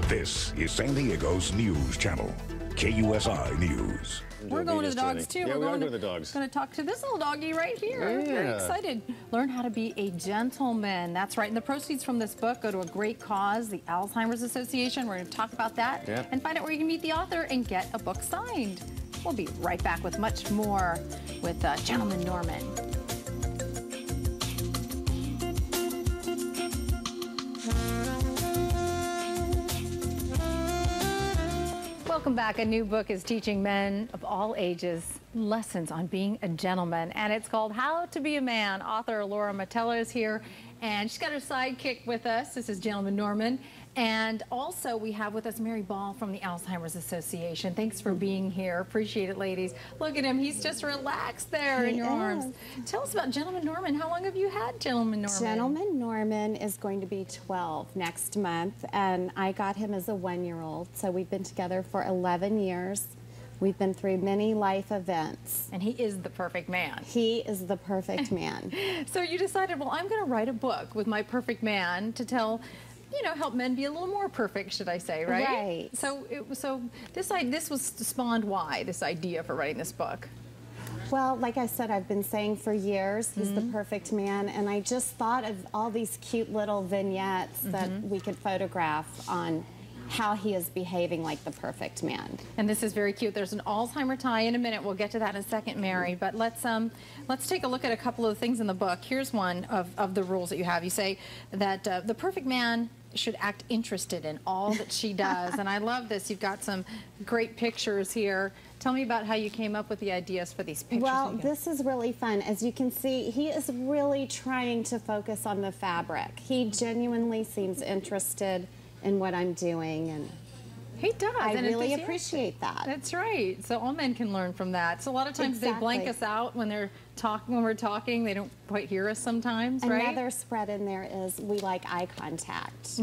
This is San Diego's news channel, KUSI News. We're going to the dogs too. Yeah, we're going to the dogs. Going to talk to this little doggy right here. Yeah. Very excited. Learn how to be a gentleman. That's right. And the proceeds from this book go to a great cause, the Alzheimer's Association. We're going to talk about that and find out where you can meet the author and get a book signed. We'll be right back with much more with Gentleman Norman. Welcome back. A new book is teaching men of all ages lessons on being a gentleman, and it's called How to Be a Man. Author Laura Metella is here, and she's got her sidekick with us. This is Gentleman Norman. And also we have with us Mary Ball from the Alzheimer's Association. Thanks for being here. Appreciate it, ladies. Look at him. He's just relaxed there in your arms. Tell us about Gentleman Norman. How long have you had Gentleman Norman? Gentleman Norman is going to be 12 next month, and I got him as a 1-year-old. So we've been together for 11 years. We've been through many life events. And he is the perfect man. He is the perfect man. So you decided, well, I'm going to write a book with my perfect man to tell, you know, help men be a little more perfect, should I say, right? Right. So this was spawned why, this idea for writing this book? Well, like I said, I've been saying for years, he's the perfect man, and I just thought of all these cute little vignettes that we could photograph on how he is behaving like the perfect man. And this is very cute. There's an Alzheimer tie in a minute. We'll get to that in a second, Mary. But let's take a look at a couple of things in the book. Here's one of the rules that you have. You say that the perfect man should act interested in all that she does. And I love this. You've got some great pictures here. Tell me about how you came up with the ideas for these pictures. Well, this is really fun. As you can see, he is really trying to focus on the fabric. He genuinely seems interested in what I'm doing, and he does. I really appreciate that. That's right. So all men can learn from that. So a lot of times they blank us out when they're talking. When we're talking, they don't quite hear us sometimes, right? Another spread in there is we like eye contact.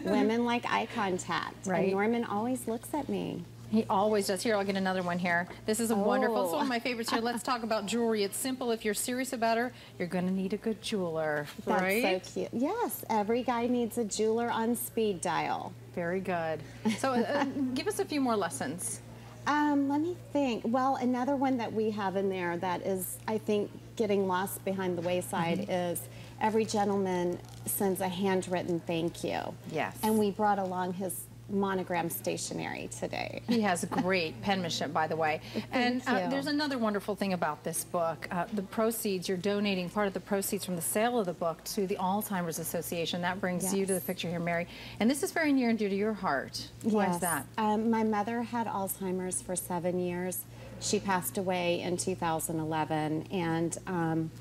Women like eye contact. Right. And Norman always looks at me. He always does. Here, I'll get another one here. This is a wonderful, it's one of my favorites here. Let's talk about jewelry. It's simple. If you're serious about her, you're going to need a good jeweler, right? That's so cute. Yes, every guy needs a jeweler on speed dial. Very good. So give us a few more lessons. Let me think. Well, another one that we have in there that is, I think, getting lost behind the wayside is every gentleman sends a handwritten thank you. Yes. And we brought along his monogram stationery today. He has great penmanship, by the way. And Thank you. There's another wonderful thing about this book. The proceeds, you're donating part of the proceeds from the sale of the book to the Alzheimer's Association. That brings you to the picture here, Mary. And this is very near and dear to your heart. Why is that? My mother had Alzheimer's for 7 years. She passed away in 2011, and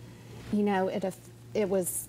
you know, it was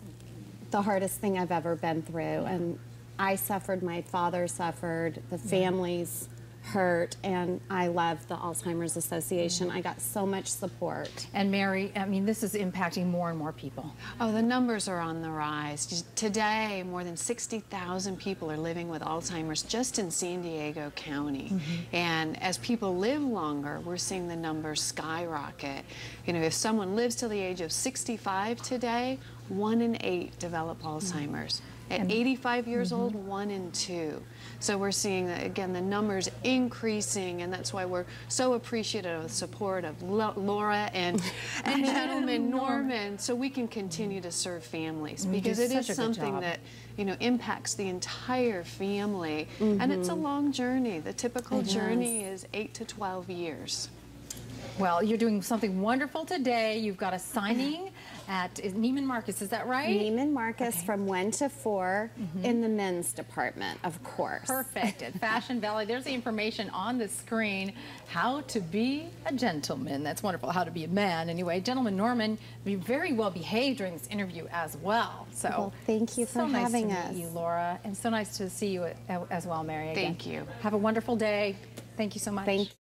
the hardest thing I've ever been through. And I suffered, my father suffered, the family's hurt, and I love the Alzheimer's Association. I got so much support. And Mary, I mean, this is impacting more and more people. Oh, the numbers are on the rise. Today, more than 60,000 people are living with Alzheimer's just in San Diego County. And as people live longer, we're seeing the numbers skyrocket. You know, if someone lives till the age of 65 today, 1 in 8 develop Alzheimer's. At 85 years old, 1 in 2. So we're seeing, again, the numbers increasing, and that's why we're so appreciative of the support of Laura and Gentleman Norman, so we can continue to serve families, because it is something that, you know, impacts the entire family, and it's a long journey. The typical journey is 8 to 12 years. Well, you're doing something wonderful today. You've got a signing at Neiman Marcus, is that right? Neiman Marcus from 1 to 4 in the men's department, of course. Perfect. At Fashion Valley. There's the information on the screen. How to be a gentleman. That's wonderful. How to be a man. Anyway, Gentleman Norman, be very well behaved during this interview as well. So well, thank you for having us. So nice to meet you, Laura, and so nice to see you as well, Mary. Again. Thank you. Have a wonderful day. Thank you so much. Thank you.